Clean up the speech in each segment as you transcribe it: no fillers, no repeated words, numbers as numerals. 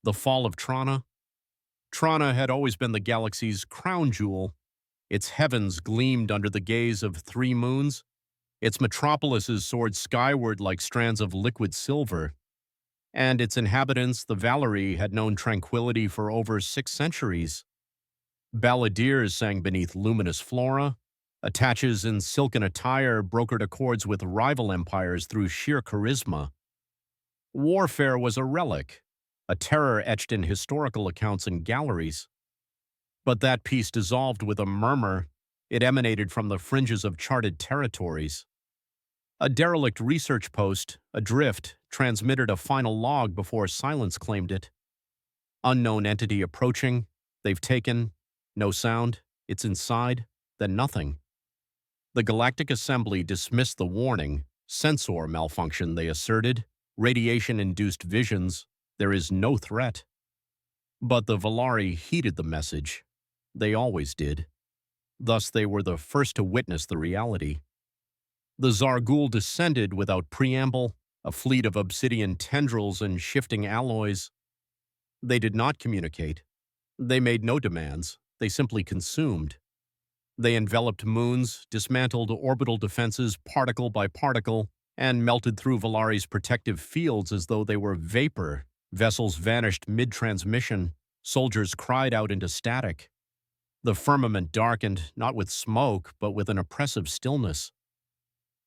The fall of Trana. Trana had always been the galaxy's crown jewel. Its heavens gleamed under the gaze of three moons. Its metropolises soared skyward like strands of liquid silver. And its inhabitants, the Valari, had known tranquility for over 6 centuries. Balladeers sang beneath luminous flora. Attaches in silken attire brokered accords with rival empires through sheer charisma. Warfare was a relic, a terror etched in historical accounts and galleries. But that peace dissolved with a murmur. It emanated from the fringes of charted territories. A derelict research post, adrift, transmitted a final log before silence claimed it. Unknown entity approaching. They've taken. No sound. It's inside. Then nothing. The Galactic Assembly dismissed the warning. Sensor malfunction, they asserted. Radiation-induced visions. There is no threat. But the Valari heeded the message. They always did. Thus they were the first to witness the reality. The Zargoul descended without preamble, a fleet of obsidian tendrils and shifting alloys. They did not communicate. They made no demands. They simply consumed. They enveloped moons, dismantled orbital defenses particle by particle, and melted through Valari's protective fields as though they were vapor. Vessels vanished mid-transmission. Soldiers cried out into static. The firmament darkened, not with smoke, but with an oppressive stillness.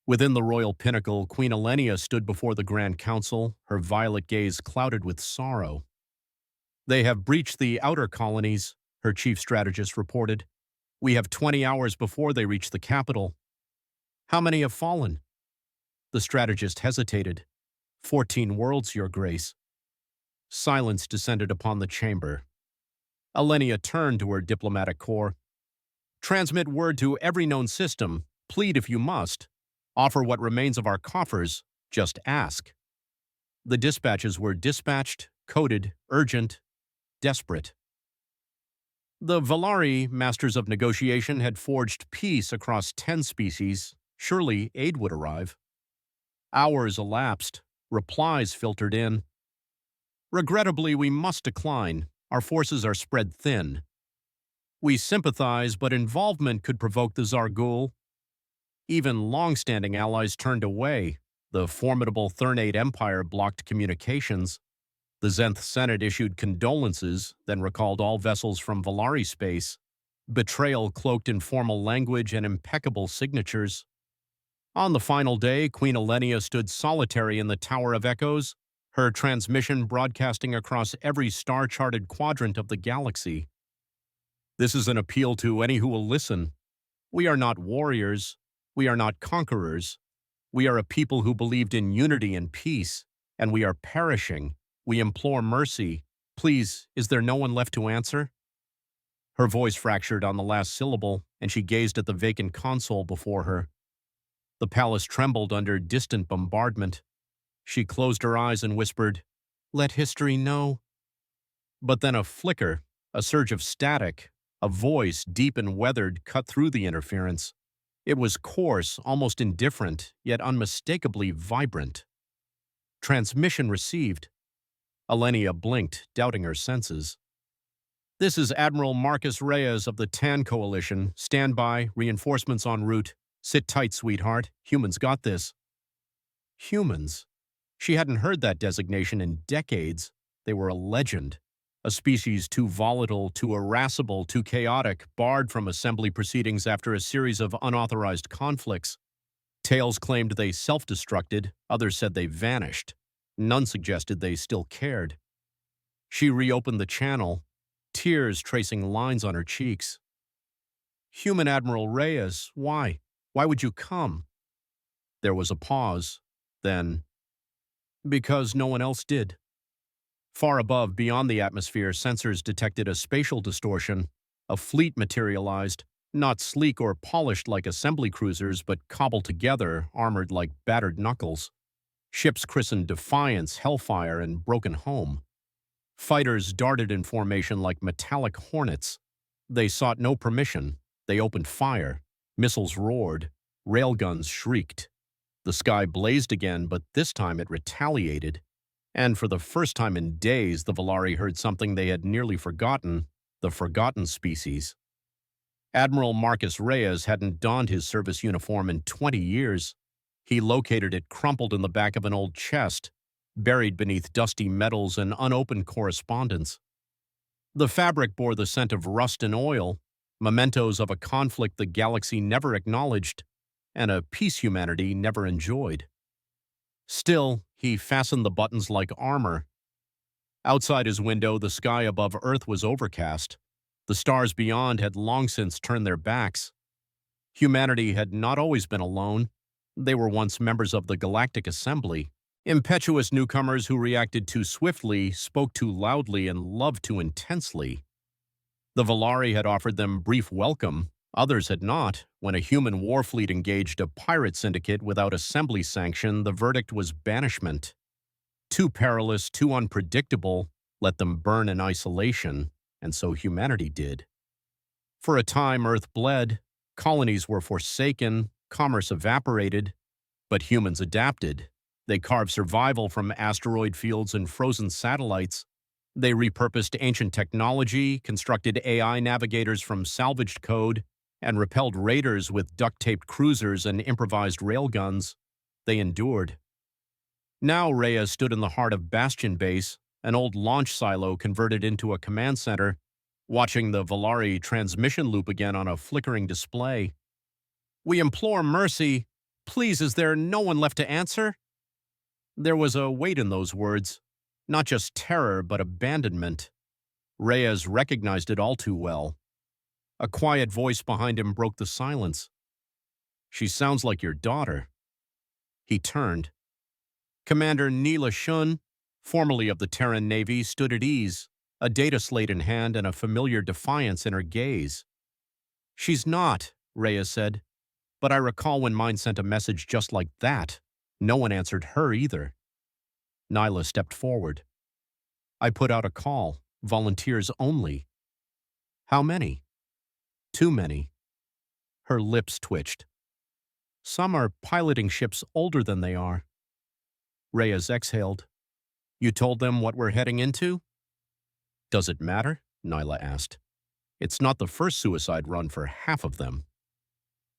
Within the royal pinnacle, Queen Alenia stood before the Grand Council, her violet gaze clouded with sorrow. "They have breached the outer colonies," her chief strategist reported. "We have 20 hours before they reach the capital." "How many have fallen?" The strategist hesitated. 14 worlds, Your Grace." Silence descended upon the chamber. Alenia turned to her diplomatic corps. "Transmit word to every known system. Plead if you must. Offer what remains of our coffers. Just ask." The dispatches were dispatched, coded, urgent, desperate. The Valari, masters of negotiation, had forged peace across 10 species. Surely aid would arrive. Hours elapsed. Replies filtered in. "Regrettably, we must decline. Our forces are spread thin. We sympathize, but involvement could provoke the Zargoul." Even long-standing allies turned away. The formidable Thernate Empire blocked communications. The Zenth Senate issued condolences, then recalled all vessels from Valari space. Betrayal cloaked in formal language and impeccable signatures. On the final day, Queen Alenia stood solitary in the Tower of Echoes, her transmission broadcasting across every star-charted quadrant of the galaxy. "This is an appeal to any who will listen. We are not warriors. We are not conquerors. We are a people who believed in unity and peace, and we are perishing. We implore mercy. Please, is there no one left to answer?" Her voice fractured on the last syllable, and she gazed at the vacant console before her. The palace trembled under distant bombardment. She closed her eyes and whispered, "Let history know." But then a flicker, a surge of static, a voice, deep and weathered, cut through the interference. It was coarse, almost indifferent, yet unmistakably vibrant. "Transmission received." Alenia blinked, doubting her senses. "This is Admiral Marcus Reyes of the Tan Coalition. Stand by, reinforcements en route. Sit tight, sweetheart. Humans got this." Humans? She hadn't heard that designation in decades. They were a legend. A species too volatile, too irascible, too chaotic, barred from assembly proceedings after a series of unauthorized conflicts. Tales claimed they self-destructed, others said they vanished. None suggested they still cared. She reopened the channel, tears tracing lines on her cheeks. "Human Admiral Reyes, why? Why would you come?" There was a pause. Then, "Because no one else did." Far above, beyond the atmosphere, sensors detected a spatial distortion. A fleet materialized, not sleek or polished like assembly cruisers, but cobbled together, armored like battered knuckles. Ships christened Defiance, Hellfire, and Broken Home. Fighters darted in formation like metallic hornets. They sought no permission. They opened fire. Missiles roared. Railguns shrieked. The sky blazed again, but this time it retaliated. And for the first time in days, the Valari heard something they had nearly forgotten, the forgotten species. Admiral Marcus Reyes hadn't donned his service uniform in 20 years. He located it crumpled in the back of an old chest, buried beneath dusty medals and unopened correspondence. The fabric bore the scent of rust and oil, mementos of a conflict the galaxy never acknowledged, and a peace humanity never enjoyed. Still, he fastened the buttons like armor. Outside his window, the sky above Earth was overcast. The stars beyond had long since turned their backs. Humanity had not always been alone. They were once members of the Galactic Assembly, impetuous newcomers who reacted too swiftly, spoke too loudly, and loved too intensely. The Valari had offered them brief welcome. Others had not. When a human war fleet engaged a pirate syndicate without assembly sanction, the verdict was banishment. Too perilous, too unpredictable, let them burn in isolation, and so humanity did. For a time, Earth bled, colonies were forsaken, commerce evaporated, but humans adapted. They carved survival from asteroid fields and frozen satellites. They repurposed ancient technology, constructed AI navigators from salvaged code, and repelled raiders with duct-taped cruisers and improvised railguns. They endured. Now Rhea stood in the heart of Bastion Base, an old launch silo converted into a command center, watching the Valari transmission loop again on a flickering display. "We implore mercy. Please, is there no one left to answer?" There was a weight in those words, not just terror, but abandonment. Reyes recognized it all too well. A quiet voice behind him broke the silence. "She sounds like your daughter." He turned. Commander Neela Shun, formerly of the Terran Navy, stood at ease, a data slate in hand and a familiar defiance in her gaze. "She's not," Reyes said, "but I recall when mine sent a message just like that. No one answered her either." Nyla stepped forward. "I put out a call, volunteers only." "How many?" "Too many." Her lips twitched. "Some are piloting ships older than they are." Reyes exhaled. "You told them what we're heading into?" "Does it matter?" Nyla asked. "It's not the first suicide run for half of them."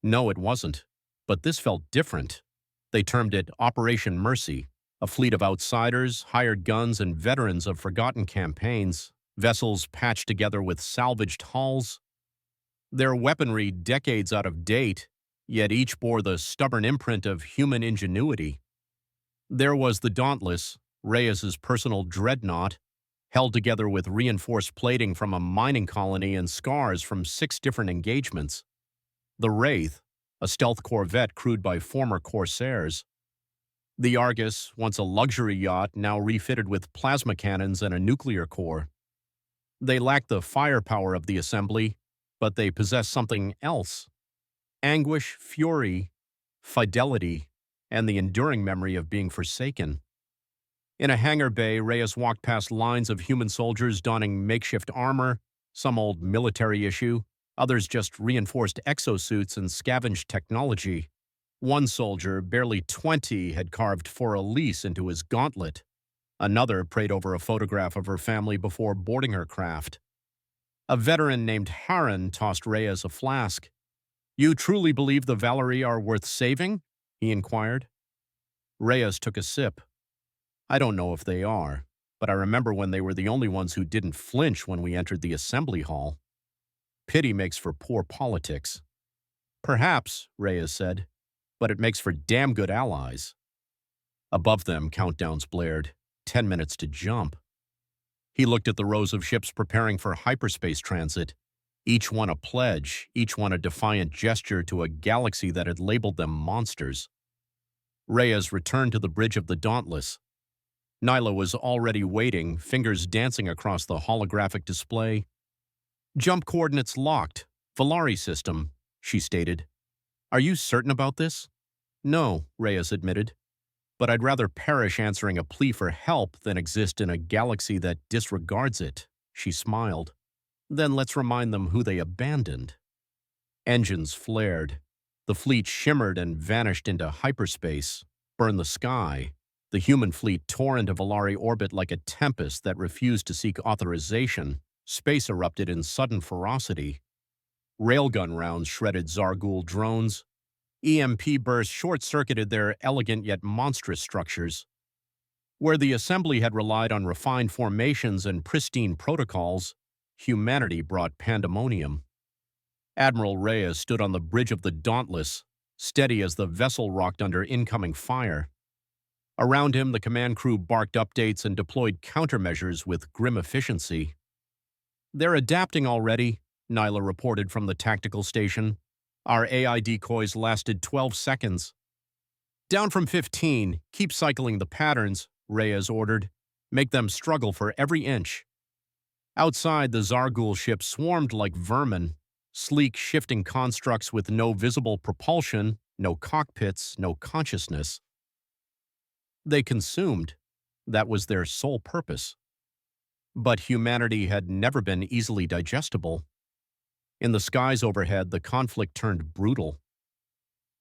No, it wasn't. But this felt different. They termed it Operation Mercy, a fleet of outsiders, hired guns, and veterans of forgotten campaigns, vessels patched together with salvaged hulls. Their weaponry decades out of date, yet each bore the stubborn imprint of human ingenuity. There was the Dauntless, Reyes's personal dreadnought, held together with reinforced plating from a mining colony and scars from 6 different engagements. The Wraith, a stealth corvette crewed by former Corsairs. The Argus, once a luxury yacht, now refitted with plasma cannons and a nuclear core. They lacked the firepower of the assembly, but they possessed something else. Anguish, fury, fidelity, and the enduring memory of being forsaken. In a hangar bay, Reyes walked past lines of human soldiers donning makeshift armor, some old military issue, others just reinforced exosuits and scavenged technology. One soldier, barely 20, had carved For Elise into his gauntlet. Another prayed over a photograph of her family before boarding her craft. A veteran named Harren tossed Reyes a flask. "You truly believe the Valari are worth saving?" he inquired. Reyes took a sip. "I don't know if they are, but I remember when they were the only ones who didn't flinch when we entered the assembly hall. Pity makes for poor politics." "Perhaps," Reyes said, "but it makes for damn good allies." Above them, countdowns blared. 10 minutes to jump. He looked at the rows of ships preparing for hyperspace transit, each one a pledge, each one a defiant gesture to a galaxy that had labeled them monsters. Reyes returned to the bridge of the Dauntless. Nyla was already waiting, fingers dancing across the holographic display. "Jump coordinates locked. Valari system," she stated. "Are you certain about this?" "No," Reyes admitted. "But I'd rather perish answering a plea for help than exist in a galaxy that disregards it." She smiled. "Then let's remind them who they abandoned." Engines flared. The fleet shimmered and vanished into hyperspace, burned the sky, The human fleet tore into Valari orbit like a tempest that refused to seek authorization. Space erupted in sudden ferocity. Railgun rounds shredded Zargoul drones. EMP bursts short-circuited their elegant yet monstrous structures. Where the assembly had relied on refined formations and pristine protocols, humanity brought pandemonium. Admiral Reyes stood on the bridge of the Dauntless, steady as the vessel rocked under incoming fire. Around him, the command crew barked updates and deployed countermeasures with grim efficiency. "They're adapting already," Nyla reported from the tactical station. "Our AI decoys lasted 12 seconds. "Down from 15, keep cycling the patterns," Reyes ordered. "Make them struggle for every inch." Outside, the Zargoul ship swarmed like vermin, sleek, shifting constructs with no visible propulsion, no cockpits, no consciousness. They consumed. That was their sole purpose. But humanity had never been easily digestible. In the skies overhead, the conflict turned brutal.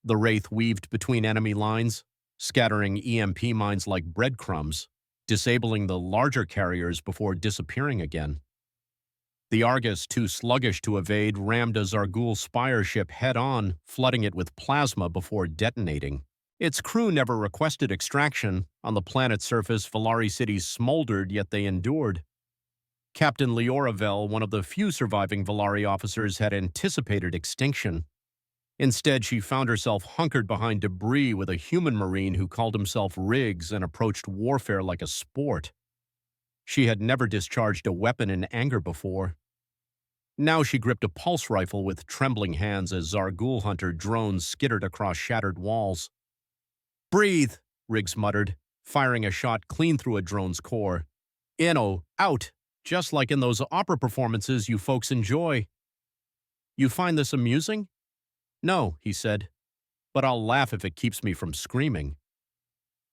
The Wraith weaved between enemy lines, scattering EMP mines like breadcrumbs, disabling the larger carriers before disappearing again. The Argus, too sluggish to evade, rammed a Zargoul spire ship head-on, flooding it with plasma before detonating. Its crew never requested extraction. On the planet's surface, Valari cities smoldered, yet they endured. Captain Leoravel, one of the few surviving Valari officers, had anticipated extinction. Instead, she found herself hunkered behind debris with a human marine who called himself Riggs and approached warfare like a sport. She had never discharged a weapon in anger before. Now she gripped a pulse rifle with trembling hands as Zargoul hunter drones skittered across shattered walls. "Breathe," Riggs muttered, firing a shot clean through a drone's core. "In, out, just like in those opera performances you folks enjoy." "You find this amusing?" "No," he said, "but I'll laugh if it keeps me from screaming."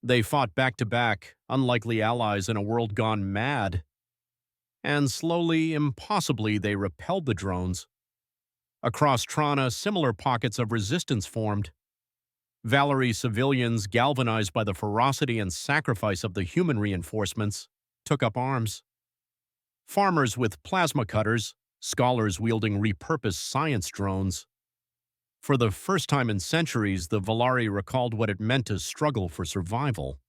They fought back to back, unlikely allies in a world gone mad. And slowly, impossibly, they repelled the drones. Across Trana, similar pockets of resistance formed. Valari civilians, galvanized by the ferocity and sacrifice of the human reinforcements, took up arms. Farmers with plasma cutters, scholars wielding repurposed science drones. For the first time in centuries, the Valari recalled what it meant to struggle for survival.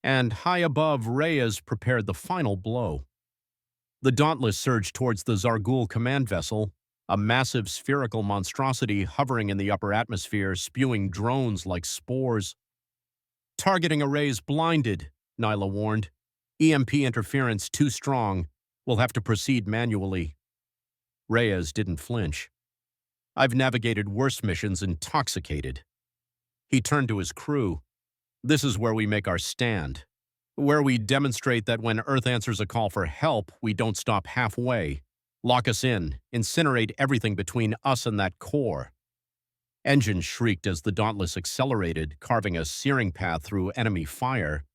And high above, Reyes prepared the final blow. The Dauntless surged towards the Zargoul command vessel, a massive spherical monstrosity hovering in the upper atmosphere, spewing drones like spores. "Targeting arrays blinded," Nyla warned. "EMP interference too strong. We'll have to proceed manually." Reyes didn't flinch. "I've navigated worse missions intoxicated." He turned to his crew. "This is where we make our stand. Where we demonstrate that when Earth answers a call for help, we don't stop halfway. Lock us in, incinerate everything between us and that core." Engines shrieked as the Dauntless accelerated, carving a searing path through enemy fire.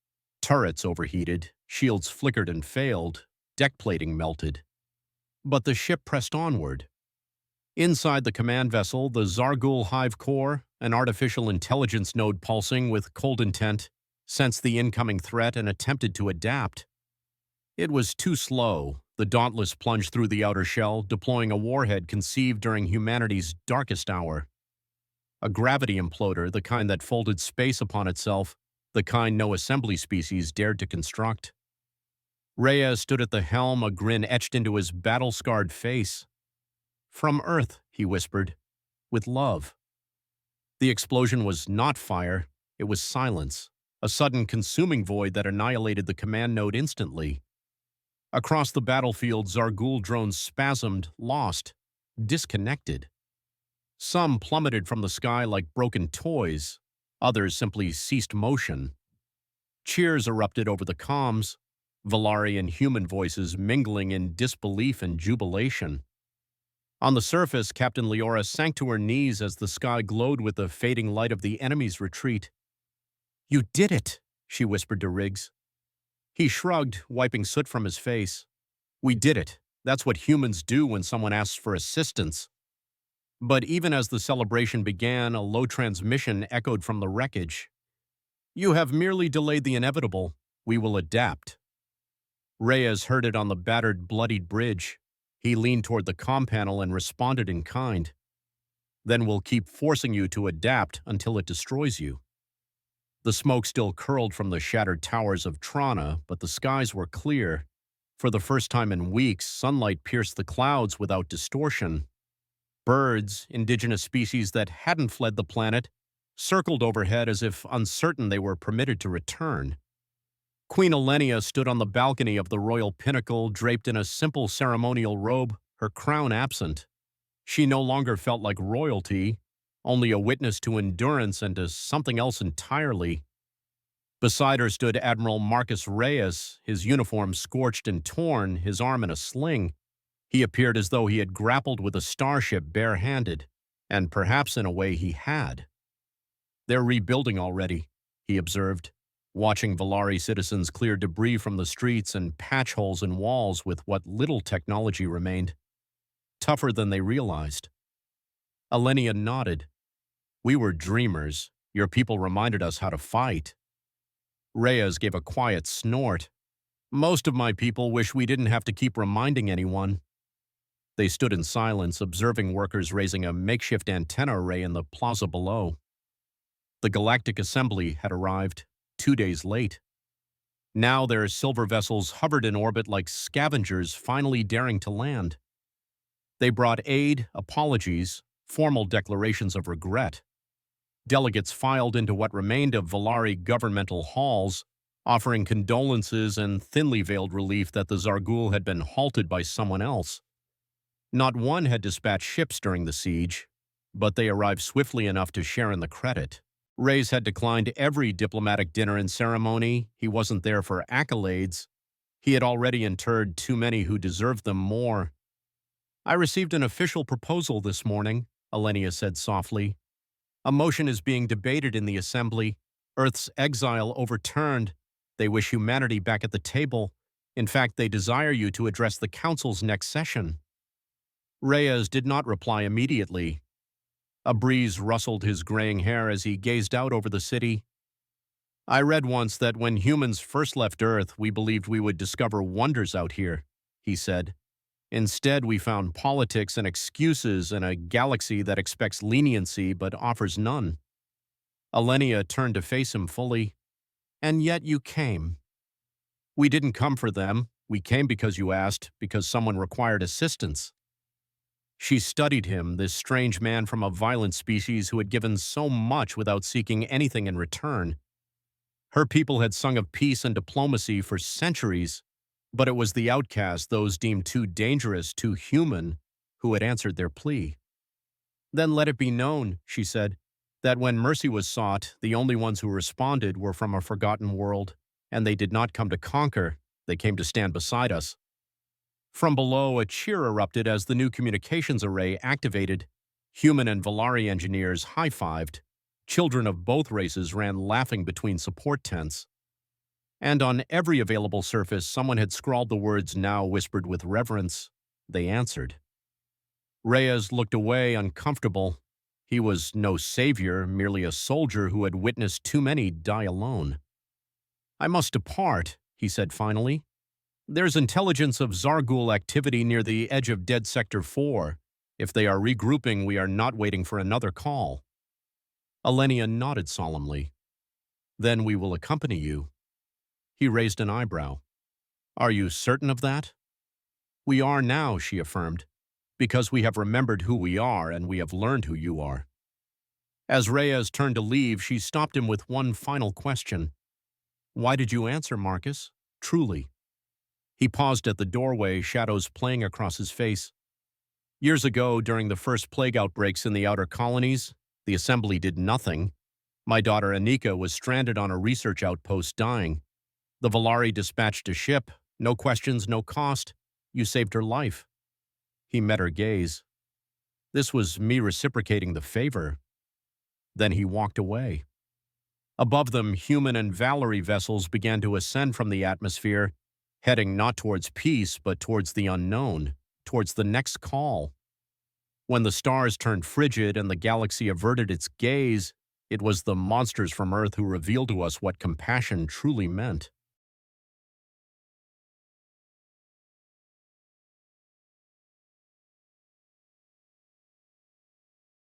Turrets overheated, shields flickered and failed, deck plating melted. But the ship pressed onward. Inside the command vessel, the Zargoul hive core, an artificial intelligence node pulsing with cold intent, sensed the incoming threat and attempted to adapt. It was too slow. The Dauntless plunged through the outer shell, deploying a warhead conceived during humanity's darkest hour. A gravity imploder, the kind that folded space upon itself, the kind no assembly species dared to construct. Reyes stood at the helm, a grin etched into his battle-scarred face. "From Earth," he whispered, "with love." The explosion was not fire, it was silence, a sudden consuming void that annihilated the command node instantly. Across the battlefield, Zargoul drones spasmed, lost, disconnected. Some plummeted from the sky like broken toys, others simply ceased motion. Cheers erupted over the comms, Valari and human voices mingling in disbelief and jubilation. On the surface, Captain Leora sank to her knees as the sky glowed with the fading light of the enemy's retreat. "You did it," she whispered to Riggs. He shrugged, wiping soot from his face. "We did it. That's what humans do when someone asks for assistance." But even as the celebration began, a low transmission echoed from the wreckage. You have merely delayed the inevitable. We will adapt. Reyes heard it on the battered, bloodied bridge. He leaned toward the comm panel and responded in kind. Then we'll keep forcing you to adapt until it destroys you. The smoke still curled from the shattered towers of Trana, but the skies were clear. For the first time in weeks, sunlight pierced the clouds without distortion. Birds, indigenous species that hadn't fled the planet, circled overhead as if uncertain they were permitted to return. Queen Elenia stood on the balcony of the royal pinnacle, draped in a simple ceremonial robe, her crown absent. She no longer felt like royalty, only a witness to endurance and to something else entirely. Beside her stood Admiral Marcus Reyes, his uniform scorched and torn, his arm in a sling. He appeared as though he had grappled with a starship bare-handed, and perhaps in a way he had. They're rebuilding already, he observed, watching Valari citizens clear debris from the streets and patch holes in walls with what little technology remained. Tougher than they realized. Elenia nodded. We were dreamers. Your people reminded us how to fight. Reyes gave a quiet snort. Most of my people wish we didn't have to keep reminding anyone. They stood in silence, observing workers raising a makeshift antenna array in the plaza below. The Galactic Assembly had arrived, 2 days late. Now their silver vessels hovered in orbit like scavengers finally daring to land. They brought aid, apologies, formal declarations of regret. Delegates filed into what remained of Valari governmental halls, offering condolences and thinly veiled relief that the Zargoul had been halted by someone else. Not one had dispatched ships during the siege, but they arrived swiftly enough to share in the credit. Reyes had declined every diplomatic dinner and ceremony. He wasn't there for accolades. He had already interred too many who deserved them more. I received an official proposal this morning, Elenia said softly. A motion is being debated in the Assembly. Earth's exile overturned. They wish humanity back at the table. In fact, they desire you to address the Council's next session. Reyes did not reply immediately. A breeze rustled his graying hair as he gazed out over the city. I read once that when humans first left Earth, we believed we would discover wonders out here, he said. Instead, we found politics and excuses in a galaxy that expects leniency but offers none. Elenia turned to face him fully. And yet you came. We didn't come for them. We came because you asked, because someone required assistance. She studied him, this strange man from a violent species who had given so much without seeking anything in return. Her people had sung of peace and diplomacy for centuries, but it was the outcast, those deemed too dangerous, too human, who had answered their plea. Then let it be known, she said, that when mercy was sought, the only ones who responded were from a forgotten world, and they did not come to conquer, they came to stand beside us. From below, a cheer erupted as the new communications array activated. Human and Valari engineers high-fived. Children of both races ran laughing between support tents. And on every available surface, someone had scrawled the words now whispered with reverence. They answered. Reyes looked away, uncomfortable. He was no savior, merely a soldier who had witnessed too many die alone. I must depart, he said finally. There's intelligence of Zargoul activity near the edge of Dead Sector 4. If they are regrouping, we are not waiting for another call. Elenia nodded solemnly. Then we will accompany you. He raised an eyebrow. Are you certain of that? We are now, she affirmed, because we have remembered who we are and we have learned who you are. As Reyes turned to leave, she stopped him with one final question. Why did you answer, Marcus? Truly. He paused at the doorway, shadows playing across his face. Years ago, during the first plague outbreaks in the outer colonies, the Assembly did nothing. My daughter Anika was stranded on a research outpost dying. The Valari dispatched a ship, no questions, no cost. You saved her life. He met her gaze. This was me reciprocating the favor. Then he walked away. Above them, human and Valari vessels began to ascend from the atmosphere, heading not towards peace, but towards the unknown, towards the next call. When the stars turned frigid and the galaxy averted its gaze, It was the monsters from Earth who revealed to us what compassion truly meant.